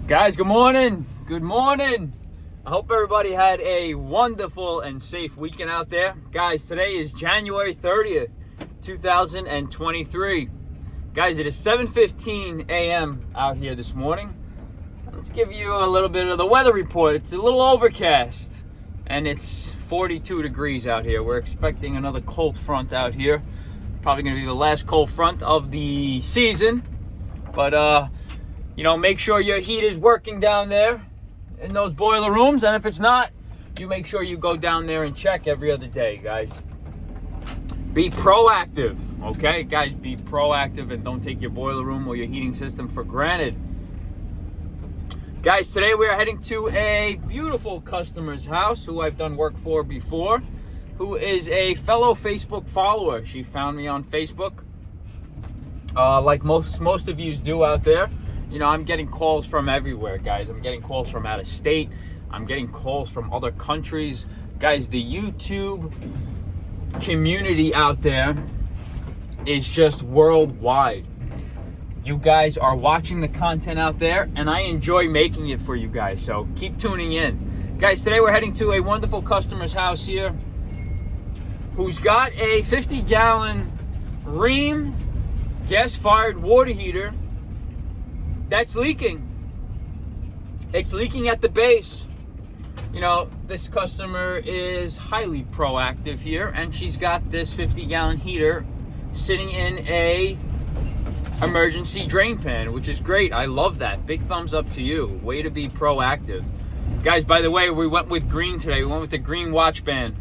Guys, good morning. Good morning. I hope everybody had a wonderful and safe weekend out there. Guys, today is January 30th, 2023. Guys, it is 7:15 a.m. out here this morning. Let's give you a little bit of the weather report. It's a little overcast and it's 42 degrees out here. We're expecting another cold front out here. Probably going to be the last cold front of the season. But, make sure your heat is working down there in those boiler rooms. And if it's not, you make sure you go down there and check every other day, guys. Be proactive, okay? Guys, be proactive and don't take your boiler room or your heating system for granted. Guys, today we are heading to a beautiful customer's house who I've done work for before, who is a fellow Facebook follower. She found me on Facebook, like most of you do out there. You know, I'm getting calls from everywhere, guys. I'm getting calls from out of state. I'm getting calls from other countries. Guys, the YouTube community out there is just worldwide. You guys are watching the content out there, and I enjoy making it for you guys, so keep tuning in. Guys, today we're heading to a wonderful customer's house here who's got a 50-gallon Rheem gas-fired water heater that's leaking. It's leaking at the base. You know, this customer is highly proactive here, and she's got this 50-gallon heater sitting in a emergency drain pan, which is great. I love that. Big thumbs up to you. Way to be proactive. Guys, by the way, we went with green today. We went with the green watch band.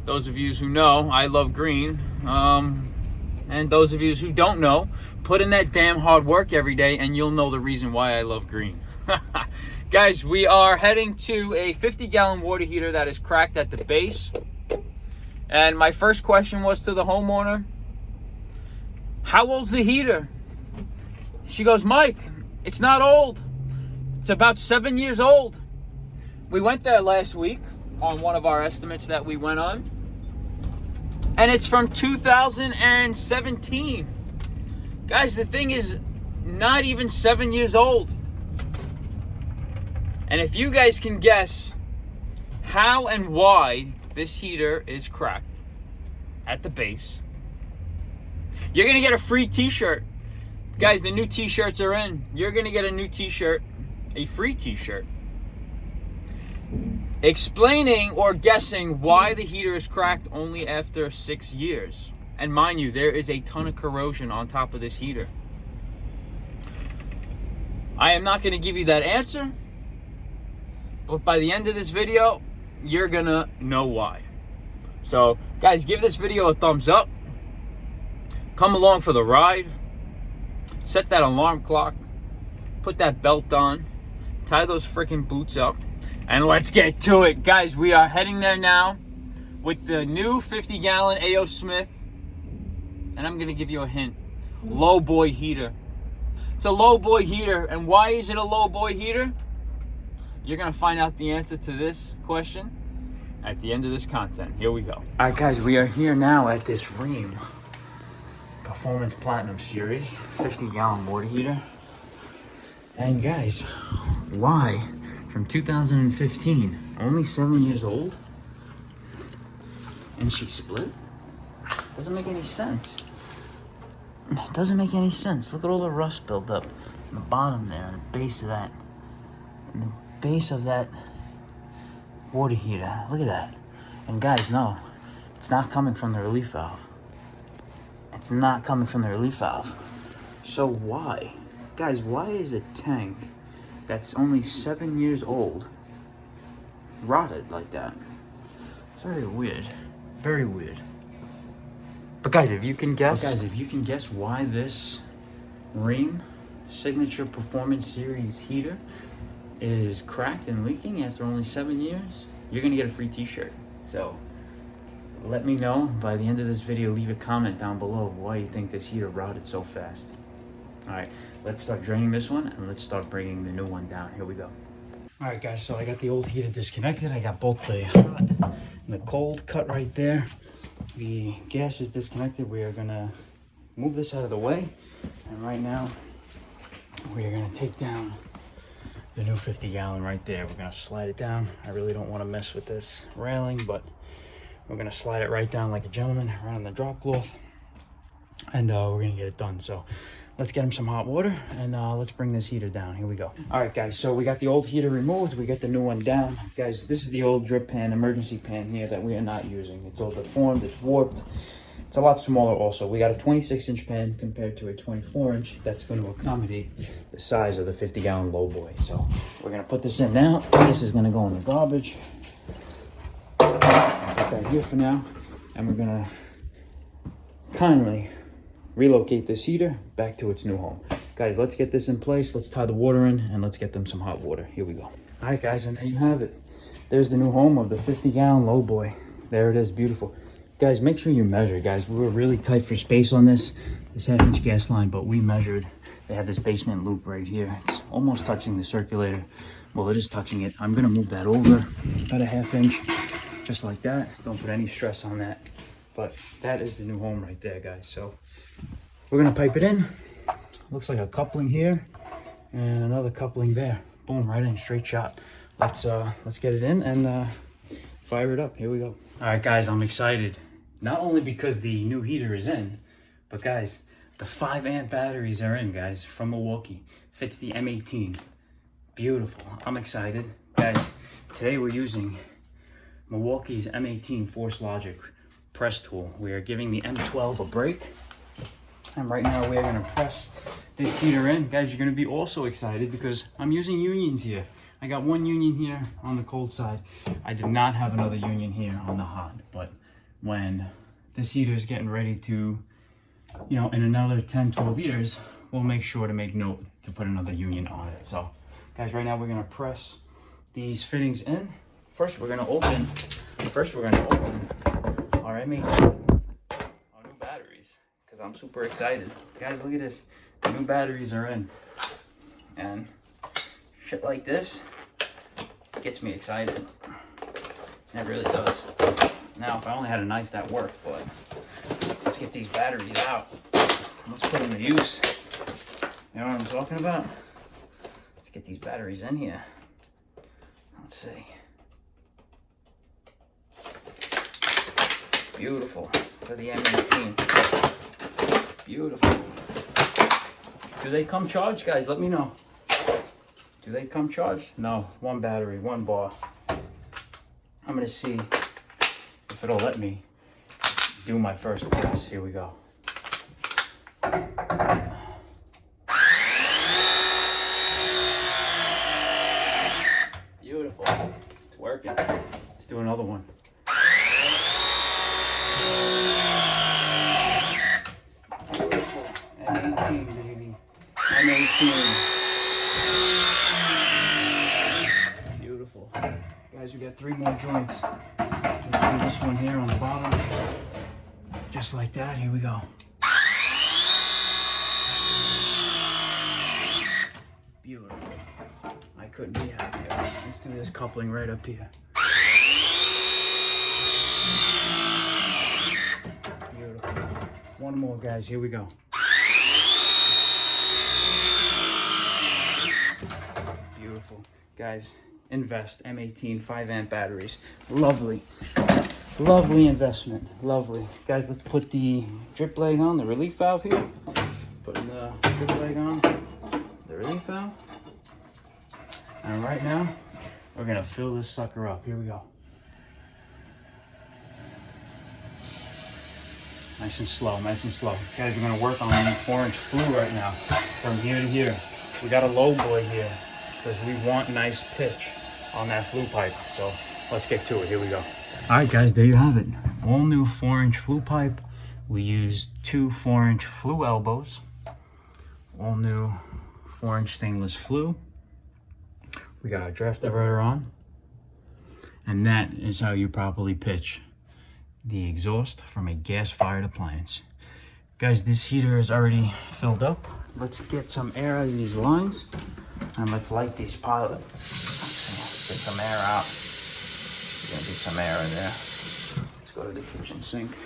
Those of you who know, I love green. And those of you who don't know, put in that damn hard work every day and you'll know the reason why I love green. Guys, we are heading to a 50-gallon water heater that is cracked at the base. And my first question was to the homeowner, how old's the heater? She goes, Mike, it's not old. It's about 7 years old. We went there last week on one of our estimates that we went on. And it's from 2017. Guys, the thing is not even 7 years old. And if you guys can guess how and why this heater is cracked at the base, you're going to get a free t-shirt. Guys, the new t-shirts are in. You're going to get a new t-shirt, a free t-shirt, explaining or guessing why the heater is cracked only after 6 years. And mind you, there is a ton of corrosion on top of this heater. I am not going to give you that answer, but by the end of this video, you're going to know why. So, guys, give this video a thumbs up. Come along for the ride. Set that alarm clock. Put that belt on. Tie those freaking boots up. And let's get to it. Guys, we are heading there now with the new 50-gallon A.O. Smith. And I'm going to give you a hint. Low boy heater. It's a low boy heater. And why is it a low boy heater? You're going to find out the answer to this question at the end of this content. Here we go. All right, guys, we are here now at this Rheem Performance Platinum Series 50-gallon water heater. And guys, why from 2015, only 7 years old, and she split? Doesn't make any sense. It doesn't make any sense. Look at all the rust built up in the bottom there, and the base of that, and the base of that water heater. Look at that. And guys, no, it's not coming from the relief valve. It's not coming from the relief valve. So why? Guys, why is a tank that's only 7 years old rotted like that? It's very weird. Very weird. But guys, if you can guess why this Rheem Signature Performance Series heater is cracked and leaking after only 7 years, you're gonna get a free t-shirt. So let me know by the end of this video. Leave a comment down below why you think this heater rotted so fast. All right, let's start draining this one and let's start bringing the new one down. Here we go. All right, guys, so I got the old heater disconnected. I got both the hot and the cold cut right there. The gas is disconnected. We are gonna move this out of the way. And right now, we are gonna take down the new 50-gallon right there. We're gonna slide it down. I really don't want to mess with this railing, but we're gonna slide it right down like a gentleman around the drop cloth, and we're gonna get it done. So let's get him some hot water, and let's bring this heater down. Here we go. All right, guys, so we got the old heater removed. We got the new one down. Guys, this is the old drip pan, emergency pan here that we are not using. It's all deformed, it's warped. It's a lot smaller also. We got a 26-inch pan compared to a 24-inch. That's going to accommodate the size of the 50-gallon lowboy. So we're going to put this in now. This is going to go in the garbage. Put that here for now. And we're going to kindly relocate this heater back to its new home. Guys, let's get this in place. Let's tie the water in, and let's get them some hot water. Here we go. All right, guys, and there you have it. There's the new home of the 50-gallon lowboy. There it is, beautiful. Guys, make sure you measure, guys. We were really tight for space on this half-inch gas line, but we measured. They have this basement loop right here. It's almost touching the circulator. Well, it is touching it. I'm gonna move that over about a half-inch, just like that. Don't put any stress on that. But that is the new home right there, guys. So we're gonna pipe it in. Looks like a coupling here and another coupling there. Boom, right in, straight shot. Let's get it in and fire it up. Here we go. All right, guys, I'm excited. Not only because the new heater is in, but guys, the 5-amp batteries are in, guys, from Milwaukee. Fits the M18. Beautiful. I'm excited. Guys, today we're using Milwaukee's M18 Force Logic press tool. We are giving the M12 a break. And right now we're gonna press this heater in. Guys, you're gonna be also excited because I'm using unions here. I got one union here on the cold side. I did not have another union here on the hot, but when this heater is getting ready to, you know, in another 10, 12 years, we'll make sure to make note to put another union on it. So, guys, right now we're gonna press these fittings in. First, we're gonna open our M18, our new batteries, because I'm super excited. Guys, look at this. The new batteries are in. And shit like this gets me excited. It really does. Now, if I only had a knife, that worked, but let's get these batteries out. Let's put them to use. You know what I'm talking about? Let's get these batteries in here. Let's see. Beautiful for the M18. Beautiful. Do they come charged, guys? Let me know. Do they come charged? No, one battery, one bar. I'm gonna see if it'll let me do my first pass. Here we go. Beautiful. It's working. Let's do another one. Beautiful. M18, baby. M18. Guys, we got 3 more joints. Let's do this one here on the bottom. Just like that. Here we go. Beautiful. I couldn't be happier. Let's do this coupling right up here. Beautiful. One more, guys. Here we go. Beautiful. Guys, invest M18 5-amp batteries. Lovely. Lovely investment. Lovely. Guys, let's put the drip leg on, the relief valve here. Putting the drip leg on, the relief valve. And right now, we're gonna fill this sucker up. Here we go. Nice and slow, nice and slow. Guys, we're gonna work on the 4-inch flue right now. From here to here. We got a low boy here because we want nice pitch on that flue pipe. So let's get to it. Here we go. All right, guys, there you have it. All new 4-inch flue pipe. We used 2 4-inch flue elbows. All new 4-inch stainless flue. We got our draft diverter on. And that is how you properly pitch the exhaust from a gas-fired appliance. Guys, this heater is already filled up. Let's get some air out of these lines. And let's light these pilot. Let's see, get some air out. We're gonna get some air in there. Let's go to the kitchen sink.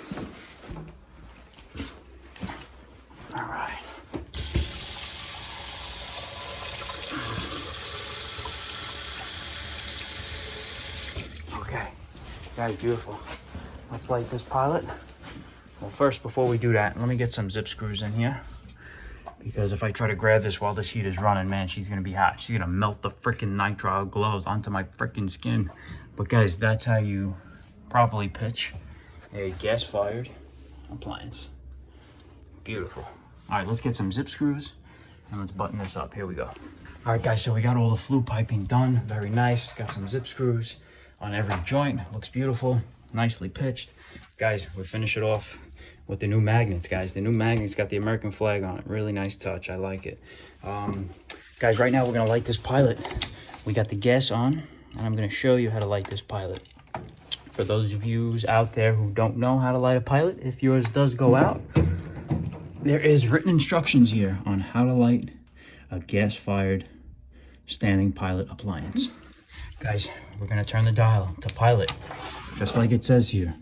All right. Guys, beautiful. Let's light this pilot. Well, first, before we do that, let me get some zip screws in here. Because if I try to grab this while this heat is running, man, she's gonna be hot. She's gonna melt the freaking nitrile gloves onto my freaking skin. But guys, that's how you properly pitch a gas-fired appliance. Beautiful. All right, let's get some zip screws and let's button this up. Here we go. All right, guys, so we got all the flue piping done. Very nice. Got some zip screws on every joint. Looks beautiful. Nicely pitched. Guys, we finish it off with the new magnets, guys. The new magnets got the American flag on it. Really nice touch. I like it. Guys, right now we're going to light this pilot. We got the gas on, and I'm going to show you how to light this pilot. For those of you out there who don't know how to light a pilot, if yours does go out, there is written instructions here on how to light a gas-fired standing pilot appliance. Guys, we're going to turn the dial to pilot, just like it says here,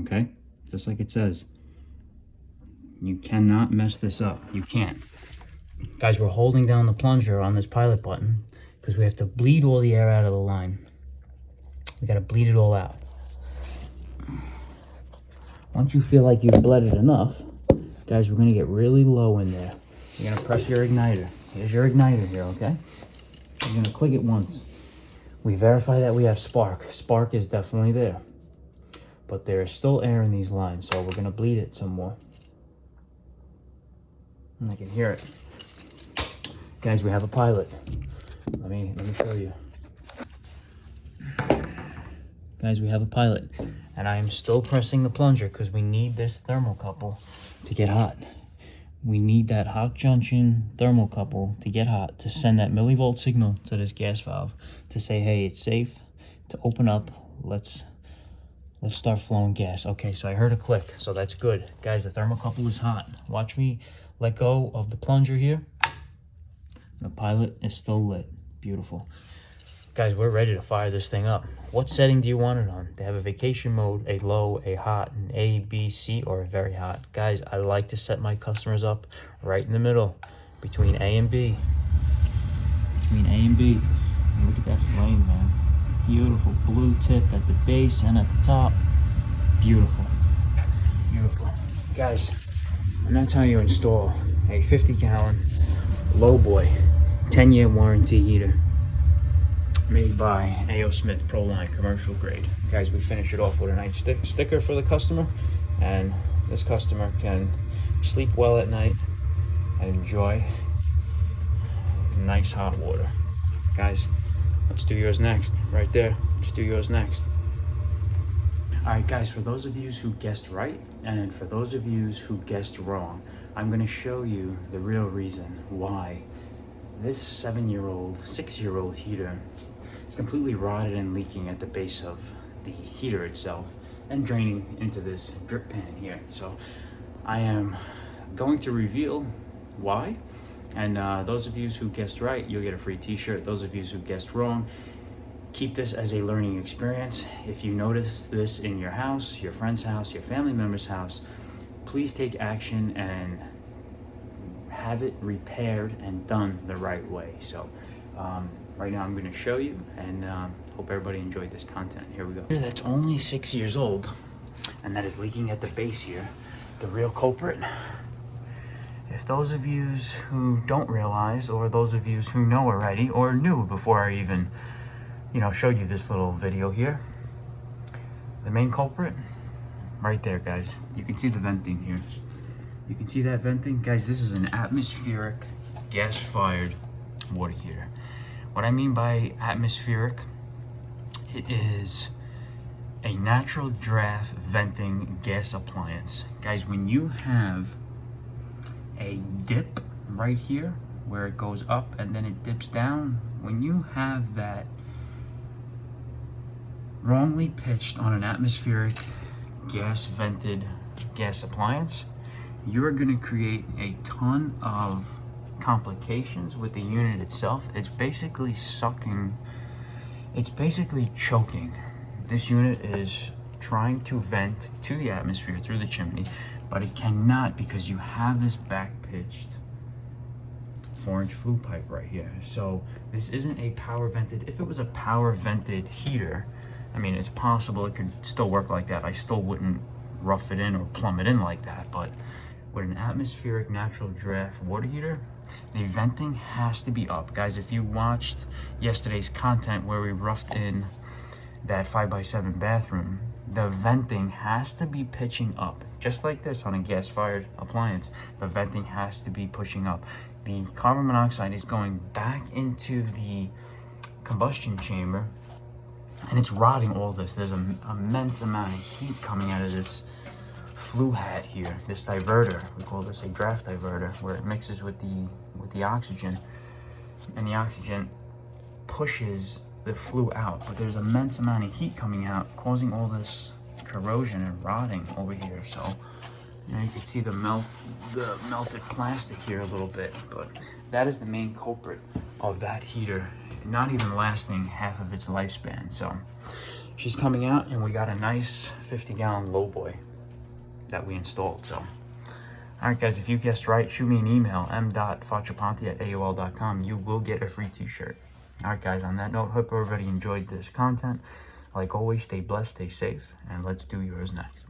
okay? Just like it says. You cannot mess this up. You can't. Guys, we're holding down the plunger on this pilot button because we have to bleed all the air out of the line. We got to bleed it all out. Once you feel like you've bled it enough, guys, we're going to get really low in there. You're going to press your igniter. Here's your igniter here, okay? You're going to click it once. We verify that we have spark. Spark is definitely there. But there is still air in these lines, so we're going to bleed it some more. And I can hear it. Guys, we have a pilot. Let me show you. Guys, we have a pilot. And I am still pressing the plunger because we need this thermocouple to get hot. We need that hot junction thermocouple to get hot, to send that millivolt signal to this gas valve to say, hey, it's safe to open up. Let's start flowing gas. Okay, so I heard a click, so that's good. Guys, the thermocouple is hot. Watch me let go of the plunger here. The pilot is still lit. Beautiful. Guys, we're ready to fire this thing up. What setting do you want it on? They have a vacation mode, a low, a hot, an A, B, C, or a very hot. Guys, I like to set my customers up right in the middle, between A and B. Between A and B. And look at that flame, man. Beautiful blue tip at the base and at the top. Beautiful. Beautiful. Guys, and that's how you install a 50-gallon low boy 10-year warranty heater made by A.O. Smith Proline commercial grade. Guys, we finish it off with a nice sticker for the customer, and this customer can sleep well at night and enjoy nice hot water. Guys, let's do yours next. Right there. Let's do yours next. Alright guys, for those of you who guessed right, and for those of you who guessed wrong, I'm going to show you the real reason why this 6-year-old heater is completely rotted and leaking at the base of the heater itself and draining into this drip pan here. So I am going to reveal why, and those of you who guessed right, you'll get a free t-shirt. Those of you who guessed wrong, keep this as a learning experience. If you notice this in your house, your friend's house, your family member's house, please take action and have it repaired and done the right way. So right now I'm going to show you, and hope everybody enjoyed this content. Here we go. That's only 6 years old and that is leaking at the base here. The real culprit, if those of you who don't realize, or those of you who know already or knew before I even showed you this little video here, the main culprit right there, guys. You can see the venting here. You can see that venting, guys. This is an atmospheric gas-fired water heater. What I mean by atmospheric, it is a natural draft venting gas appliance. Guys, when you have a dip right here where it goes up and then it dips down, when you have that wrongly pitched on an atmospheric gas vented gas appliance, you're going to create a ton of complications with the unit itself. It's basically sucking, it's basically choking. This unit is trying to vent to the atmosphere through the chimney, but it cannot because you have this back pitched 4-inch flue pipe right here. So this isn't a power vented. If it was a power vented heater, I mean, it's possible it could still work like that. I still wouldn't rough it in or plumb it in like that, but with an atmospheric natural draft water heater, the venting has to be up. Guys, if you watched yesterday's content where we roughed in that 5x7 bathroom, the venting has to be pitching up. Just like this on a gas-fired appliance, the venting has to be pushing up. The carbon monoxide is going back into the combustion chamber, and it's rotting all this. There's an immense amount of heat coming out of this flue hat here, this diverter. We call this a draft diverter, where it mixes with the oxygen, and the oxygen pushes the flue out. But there's immense amount of heat coming out, causing all this corrosion and rotting over here. So you can see the melted plastic here a little bit, but that is the main culprit of that heater not even lasting half of its lifespan. So she's coming out, and we got a nice 50-gallon lowboy that we installed. So all right, guys, if you guessed right, shoot me an email, m.facciaponte@aol.com. You will get a free t-shirt. All right, guys, on that note, hope everybody enjoyed this content. Like always, stay blessed, stay safe, and let's do yours next.